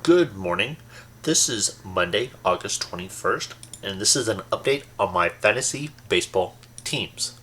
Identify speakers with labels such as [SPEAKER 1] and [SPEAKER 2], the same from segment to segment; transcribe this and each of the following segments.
[SPEAKER 1] Good morning. This is Monday, August 21st, and this is an update on my fantasy baseball teams.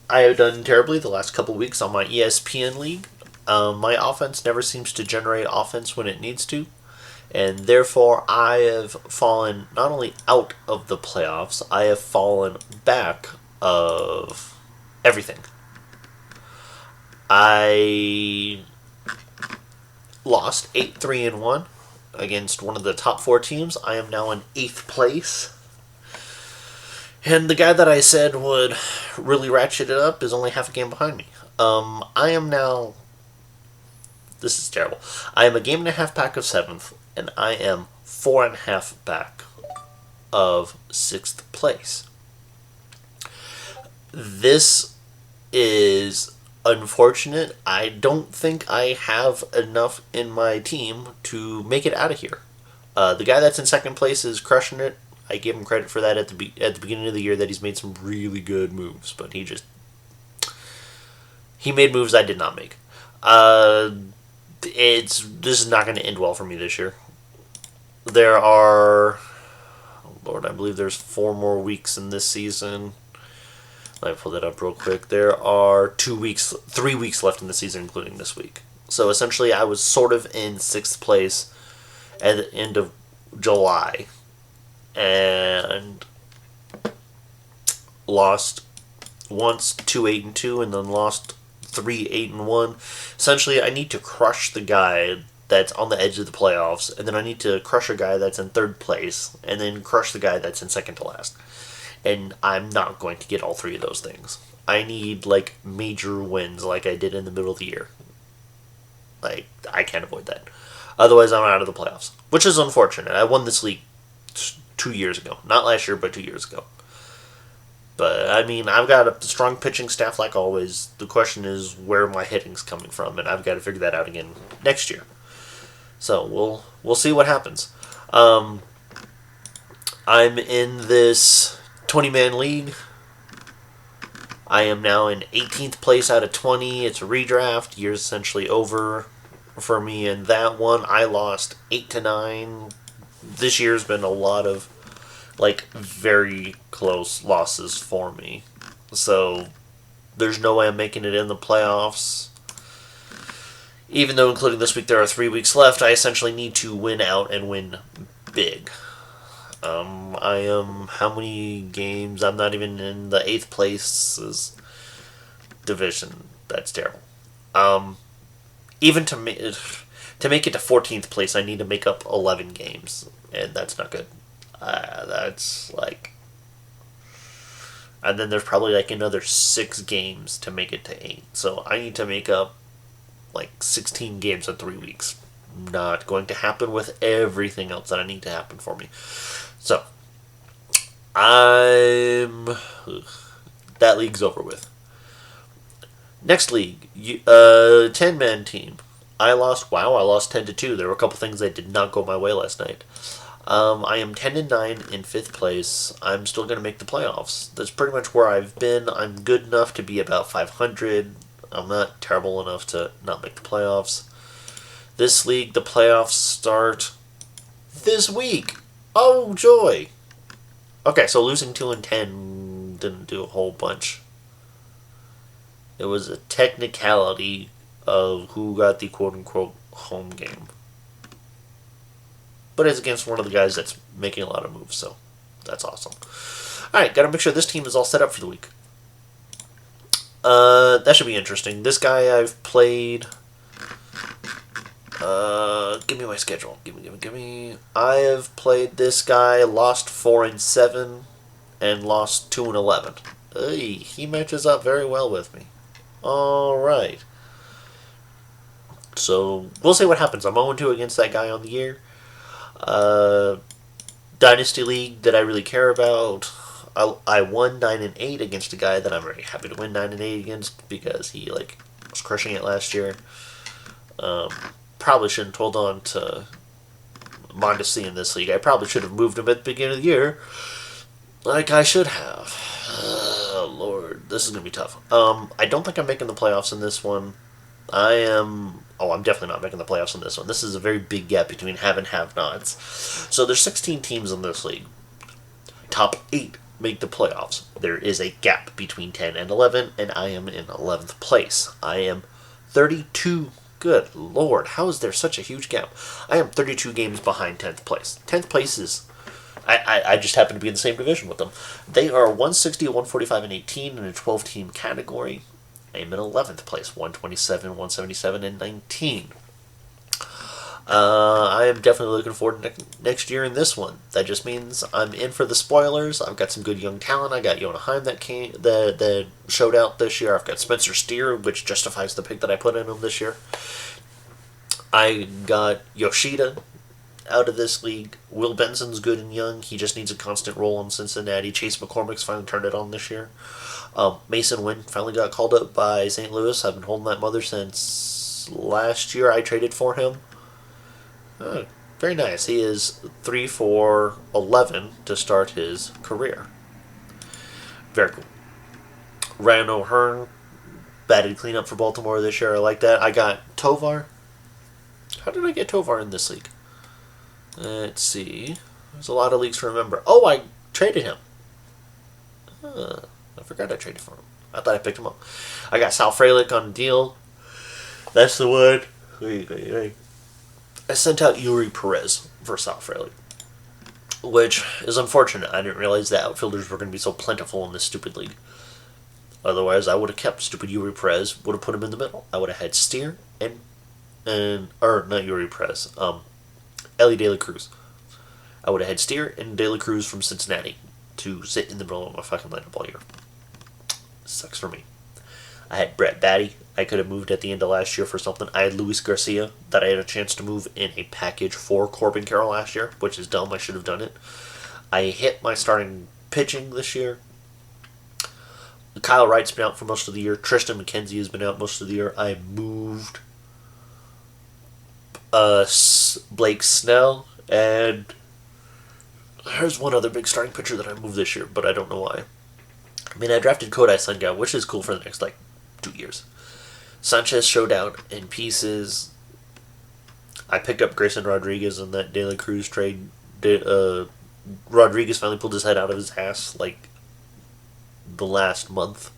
[SPEAKER 1] I have done terribly the last couple weeks on my ESPN league. My offense never seems to generate offense when it needs to, and therefore I have fallen not only out of the playoffs, I have fallen back of everything. I lost 8-3-1 against one of the top four teams. I am now in 8th place. And the guy that I said would really ratchet it up is only half a game behind me. I am now. This is terrible. I am a game and a half back of 7th, and I am 4.5 back of 6th place. This is unfortunate. I don't think I have enough in my team to make it out of here. The guy that's in second place is crushing it. I give him credit for that at the beginning of the year that he's made some really good moves, but he made moves I did not make. This is not going to end well for me this year. There are, oh Lord, I believe there's 4 more weeks in this season. Let me pull that up real quick. There are 3 weeks left in the season, including this week. So essentially, I was sort of in 6th place at the end of July, and lost once 2-8-2, and then lost 3-8-1. Essentially, I need to crush the guy that's on the edge of the playoffs, and then I need to crush a guy that's in 3rd place, and then crush the guy that's in second to last. And I'm not going to get all 3 of those things. I need major wins like I did in the middle of the year. I can't avoid that. Otherwise, I'm out of the playoffs, which is unfortunate. I won this league 2 years ago. Not last year, but 2 years ago. But, I mean, I've got a strong pitching staff like always. The question is where my hitting's coming from, and I've got to figure that out again next year. So, we'll see what happens. I'm in this 20-man league. I am now in 18th place out of 20. It's a redraft. Year's essentially over for me in that one. I lost 8-9. This year's been a lot of very close losses for me. So there's no way I'm making it in the playoffs. Even though including this week there are 3 weeks left, I essentially need to win out and win big. I am how many games? I'm not even in the 8th place division. That's terrible. Even to make it to 14th place, I need to make up 11 games, and that's not good. And then there's probably another 6 games to make it to 8. So I need to make up 16 games in 3 weeks. Not going to happen with everything else that I need to happen for me. So, that league's over with. Next league, 10-man team. I lost 10-2. There were a couple things that did not go my way last night. I am 10-9 in 5th place. I'm still going to make the playoffs. That's pretty much where I've been. I'm good enough to be about 500. I'm not terrible enough to not make the playoffs. This league, the playoffs start this week. Oh, joy. Okay, so losing 2-10 didn't do a whole bunch. It was a technicality of who got the quote-unquote home game. But it's against one of the guys that's making a lot of moves, so that's awesome. Alright, gotta make sure this team is all set up for the week. That should be interesting. This guy I've played... give me my schedule. Give me. I have played this guy, lost 4-7, and lost 2-11. Hey, he matches up very well with me. Alright. So, we'll see what happens. I'm 0-2 against that guy on the year. Dynasty League that I really care about. I won 9-8 against a guy that I'm very happy to win 9-8 against because he was crushing it last year. Probably shouldn't hold on to Mondesi in this league. I probably should have moved him at the beginning of the year, like I should have. Oh, Lord, this is going to be tough. I don't think I'm making the playoffs in this one. I am Oh, I'm definitely not making the playoffs in this one. This is a very big gap between have and have-nots. So there's 16 teams in this league. Top 8 make the playoffs. There is a gap between 10 and 11, and I am in 11th place. I am 32. Good Lord, how is there such a huge gap? I am 32 games behind 10th place. 10th place is... I just happen to be in the same division with them. They are 160, 145, and 18 in a 12-team category. I am in 11th place, 127, 177, and 19. I am definitely looking forward to next year in this one. That just means I'm in for the spoilers. I've got some good young talent. I got Jonah Heim that showed out this year. I've got Spencer Steer, which justifies the pick that I put in him this year. I got Yoshida out of this league. Will Benson's good and young. He just needs a constant role in Cincinnati. Chase McCormick's finally turned it on this year. Mason Wynn finally got called up by St. Louis. I've been holding that mother since last year I traded for him. Very nice. He is 3 for 11 to start his career. Very cool. Ryan O'Hearn batted cleanup for Baltimore this year. I like that. I got Tovar. How did I get Tovar in this league? Let's see. There's a lot of leagues to remember. Oh, I traded him. I forgot I traded for him. I thought I picked him up. I got Sal Frelick on a deal. That's the one. Wait. I sent out Yuri Perez for Sal Frelick, which is unfortunate. I didn't realize that outfielders were going to be so plentiful in this stupid league. Otherwise, I would have kept stupid Yuri Perez, would have put him in the middle. I would have had Steer or not Yuri Perez, Ellie De La Cruz. I would have had Steer and De La Cruz from Cincinnati to sit in the middle of my fucking lineup all year. Sucks for me. I had Brett Batty. I could have moved at the end of last year for something. I had Luis Garcia that I had a chance to move in a package for Corbin Carroll last year, which is dumb. I should have done it. I hit my starting pitching this year. Kyle Wright's been out for most of the year. Tristan McKenzie has been out most of the year. I moved Blake Snell, and there's one other big starting pitcher that I moved this year, but I don't know why. I mean, I drafted Kodai Senga, which is cool for the next, 2 years. Sanchez showed out in pieces. I picked up Grayson Rodriguez in that De La Cruz trade. Rodriguez finally pulled his head out of his ass, the last month.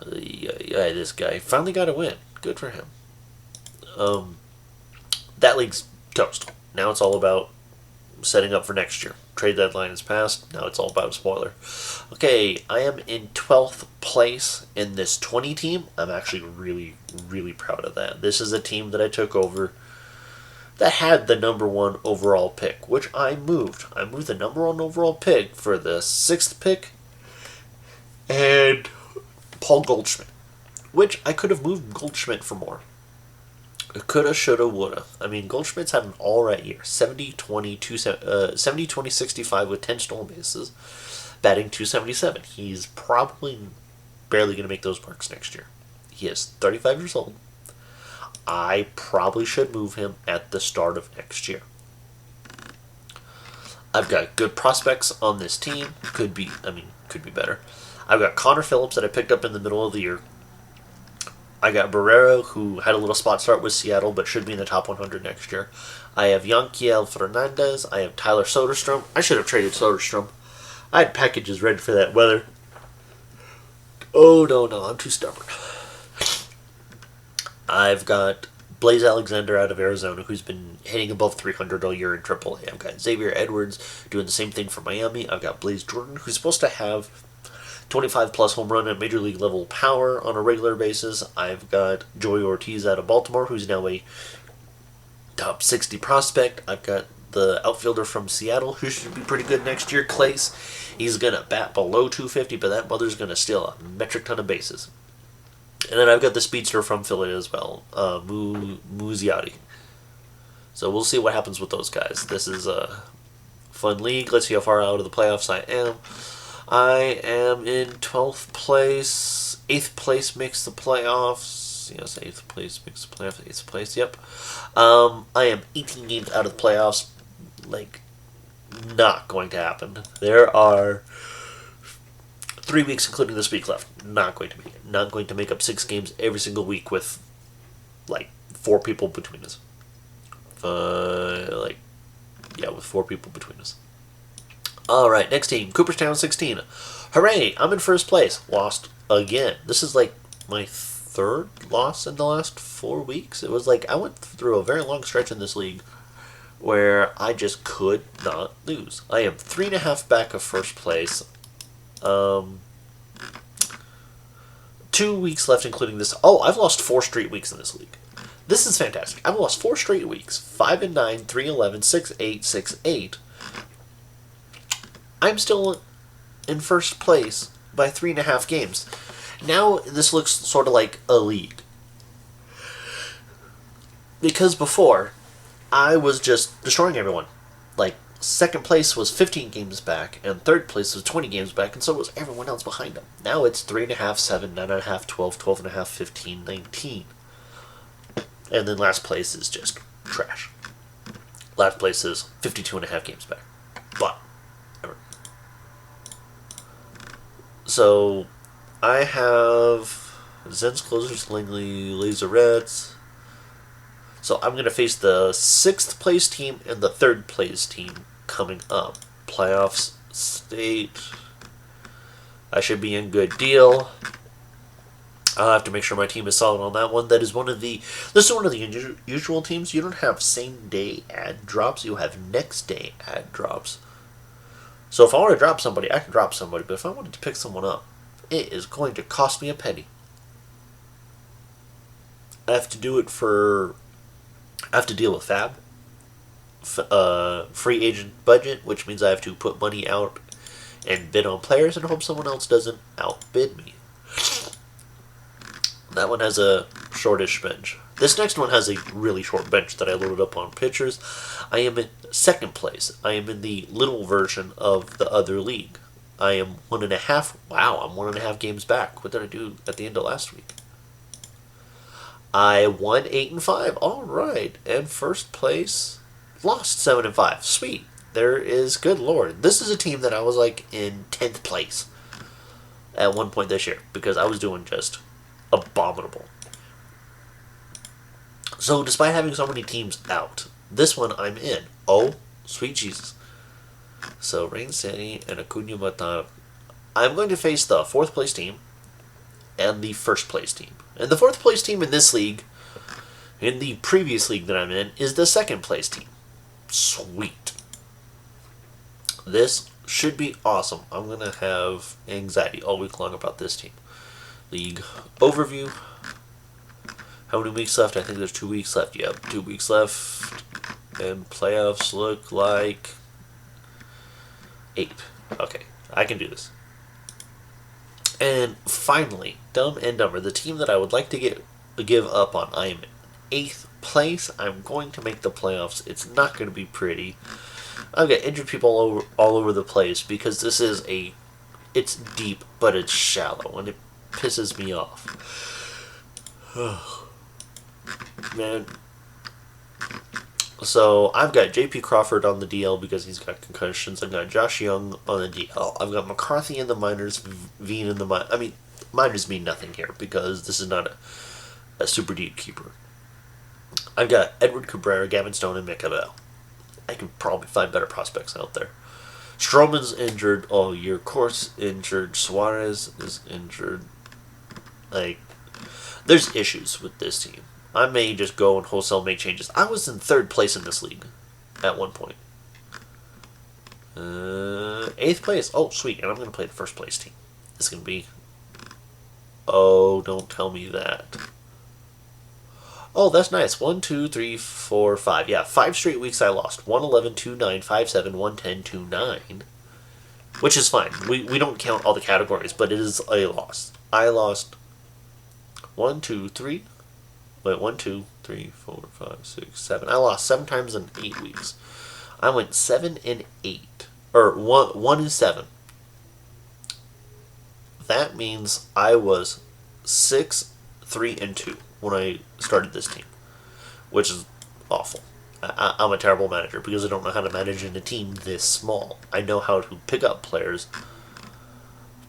[SPEAKER 1] This guy finally got a win. Good for him. That league's toast. Now it's all about setting up for next year. Trade deadline is passed. Now it's all about a spoiler. Okay, I am in 12th place in this 20 team. I'm actually really, really proud of that. This is a team that I took over that had the number 1 overall pick, which I moved. I moved the number 1 overall pick for the 6th pick and Paul Goldschmidt, which I could have moved Goldschmidt for more. Coulda, shoulda, woulda. I mean, Goldschmidt's had an all-right year. 70-20-65 with 10 stolen bases, batting .277. He's probably barely going to make those marks next year. He is 35 years old. I probably should move him at the start of next year. I've got good prospects on this team. Could be better. I've got Connor Phillips that I picked up in the middle of the year. I got Barrero, who had a little spot start with Seattle, but should be in the top 100 next year. I have Yanquiel Fernandez. I have Tyler Soderstrom. I should have traded Soderstrom. I had packages ready for that weather. Oh, no, I'm too stubborn. I've got Blaze Alexander out of Arizona, who's been hitting above 300 all year in AAA. I've got Xavier Edwards doing the same thing for Miami. I've got Blaze Jordan, who's supposed to have 25-plus home run at major league level power on a regular basis. I've got Joey Ortiz out of Baltimore, who's now a top 60 prospect. I've got the outfielder from Seattle, who should be pretty good next year, Clace. He's going to bat below 250, but that mother's going to steal a metric ton of bases. And then I've got the speedster from Philly as well, Muziati. So we'll see what happens with those guys. This is a fun league. Let's see how far out of the playoffs I am. I am in 12th place. 8th place makes the playoffs. Yes, 8th place makes the playoffs. 8th place, yep. I am 18 games out of the playoffs. Not going to happen. There are 3 weeks, including this week, left. Not going to make it. Not going to make up 6 games every single week with like 4 people between us. With 4 people between us. All right, next team, Cooperstown 16. Hooray! I'm in first place. Lost again. This is like my third loss in the last 4 weeks. It was like I went through a very long stretch in this league where I just could not lose. I am 3.5 back of first place. 2 weeks left, including this. Oh, I've lost 4 straight weeks in this league. This is fantastic. I've lost 4 straight weeks. 5-9, 3-11, 6-8, 6-8. I'm still in first place by 3.5 games. Now this looks sort of like a league. Because before, I was just destroying everyone. Like, second place was 15 games back, and third place was 20 games back, and so was everyone else behind them. Now it's 3.5, 7, 9.5, 12, 12.5, 15, 19. And then last place is just trash. Last place is 52.5 games back. But, ever. So, I have Zen's Closers, Langley Lazarettes. So I'm going to face the 6th place team and the 3rd place team coming up. Playoffs state. I should be in good deal. I'll have to make sure my team is solid on that one. This is one of the unusual teams. You don't have same day ad drops. You have next day ad drops. So if I want to drop somebody, I can drop somebody. But if I wanted to pick someone up, it is going to cost me a penny. I have to do it for... I have to deal with FAB. Free agent budget, which means I have to put money out and bid on players and hope someone else doesn't outbid me. That one has a shortish bench. This next one has a really short bench that I loaded up on pitchers. I am in 2nd place. I am in the little version of the other league. I am 1.5. Wow, I'm 1.5 games back. What did I do at the end of last week? I won 8-5. All right, and first place lost 7-5. Sweet. There is, good lord. This is a team that I was like in 10th place at one point this year because I was doing just abominable. So despite having so many teams out, this one I'm in. Oh, sweet Jesus. So Rain City and Acuna Matata. I'm going to face the 4th place team and the 1st place team. And the 4th place team in this league, in the previous league that I'm in, is the 2nd place team. Sweet. This should be awesome. I'm going to have anxiety all week long about this team. League overview. How many weeks left? I think there's 2 weeks left. Yep, 2 weeks left. And playoffs look like 8. Okay, I can do this. And finally, Dumb and Dumber, the team that I would like to give up on. I am in 8th place. I'm going to make the playoffs. It's not going to be pretty. I've got injured people all over the place because this is it's deep, but it's shallow, and it pisses me off. Man. So, I've got J.P. Crawford on the DL because he's got concussions. I've got Josh Young on the DL. I've got McCarthy in the minors, Veen in the minors. I mean, minors mean nothing here because this is not a super deep keeper. I've got Edward Cabrera, Gavin Stone, and Mick Abel. I can probably find better prospects out there. Stroman's injured all year. Course injured. Suarez is injured. There's issues with this team. I may just go and wholesale make changes. I was in 3rd place in this league at one point. 8th place. Oh, sweet. And I'm going to play the 1st place team. It's going to be... Oh, don't tell me that. Oh, that's nice. 1, 2, 3, 4, 5. Yeah, 5 straight weeks I lost. 1-11, 2-9, 5-7, 1-10, 2-9. Which is fine. We don't count all the categories, but it is a loss. I lost 1, 2, 3... Wait, 1, 2, 3, 4, 5, 6, 7. I lost 7 times in 8 weeks. I went 7-8. Or 1-7. That means I was 6-3-2 when I started this team. Which is awful. I'm a terrible manager because I don't know how to manage in a team this small. I know how to pick up players.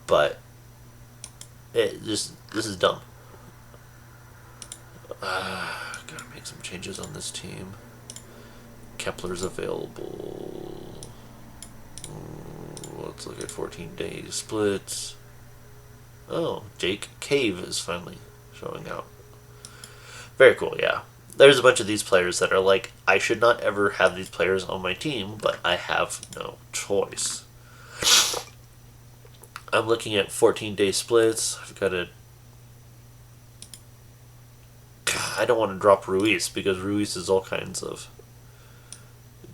[SPEAKER 1] But this is dumb. make some changes on this team. Kepler's available. Let's look at 14-day splits. Oh, Jake Cave is finally showing out. Very cool, yeah. There's a bunch of these players that are like, I should not ever have these players on my team, but I have no choice. I'm looking at 14-day splits. I've got to... I don't want to drop Ruiz because Ruiz is all kinds of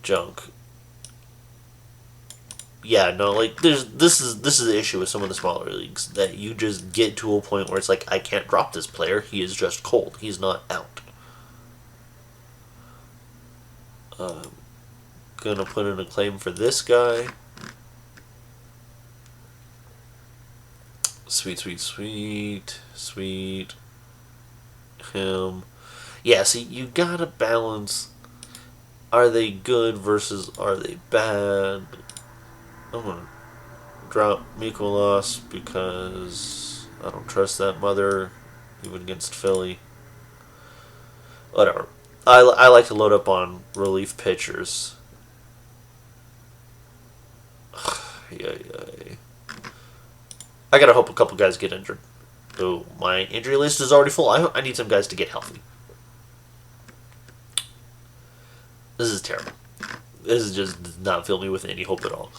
[SPEAKER 1] junk. Yeah, no, like this is the issue with some of the smaller leagues, that you just get to a point where it's like, I can't drop this player. He is just cold. He's not out. Gonna put in a claim for this guy. Sweet, sweet, sweet, sweet. Him. Yeah, see, you gotta balance. Are they good versus are they bad? I'm gonna drop Mikolas because I don't trust that mother, even against Philly. Whatever. I like to load up on relief pitchers. Yay. I gotta hope a couple guys get injured. Oh, my injury list is already full. I need some guys to get healthy. This is terrible. This is just does not fill me with any hope at all.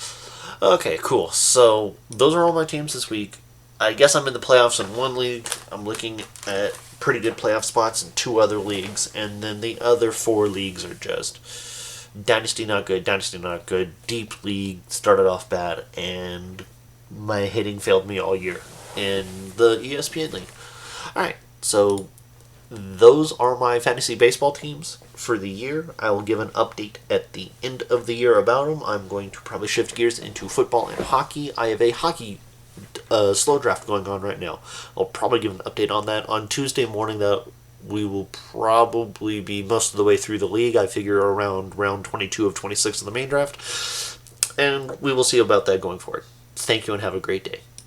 [SPEAKER 1] Okay, cool. So, those are all my teams this week. I guess I'm in the playoffs in one league. I'm looking at pretty good playoff spots in 2 other leagues. And then the other 4 leagues are just Dynasty not good, Dynasty not good, Deep League started off bad, and my hitting failed me all year in the ESPN League. Alright, so those are my fantasy baseball teams for the year. I will give an update at the end of the year about them. I'm going to probably shift gears into football and hockey. I have a hockey slow draft going on right now. I'll probably give an update on that on Tuesday morning. That we will probably be most of the way through the league. I figure around round 22 of 26 of the main draft. And we will see about that going forward. Thank you and have a great day.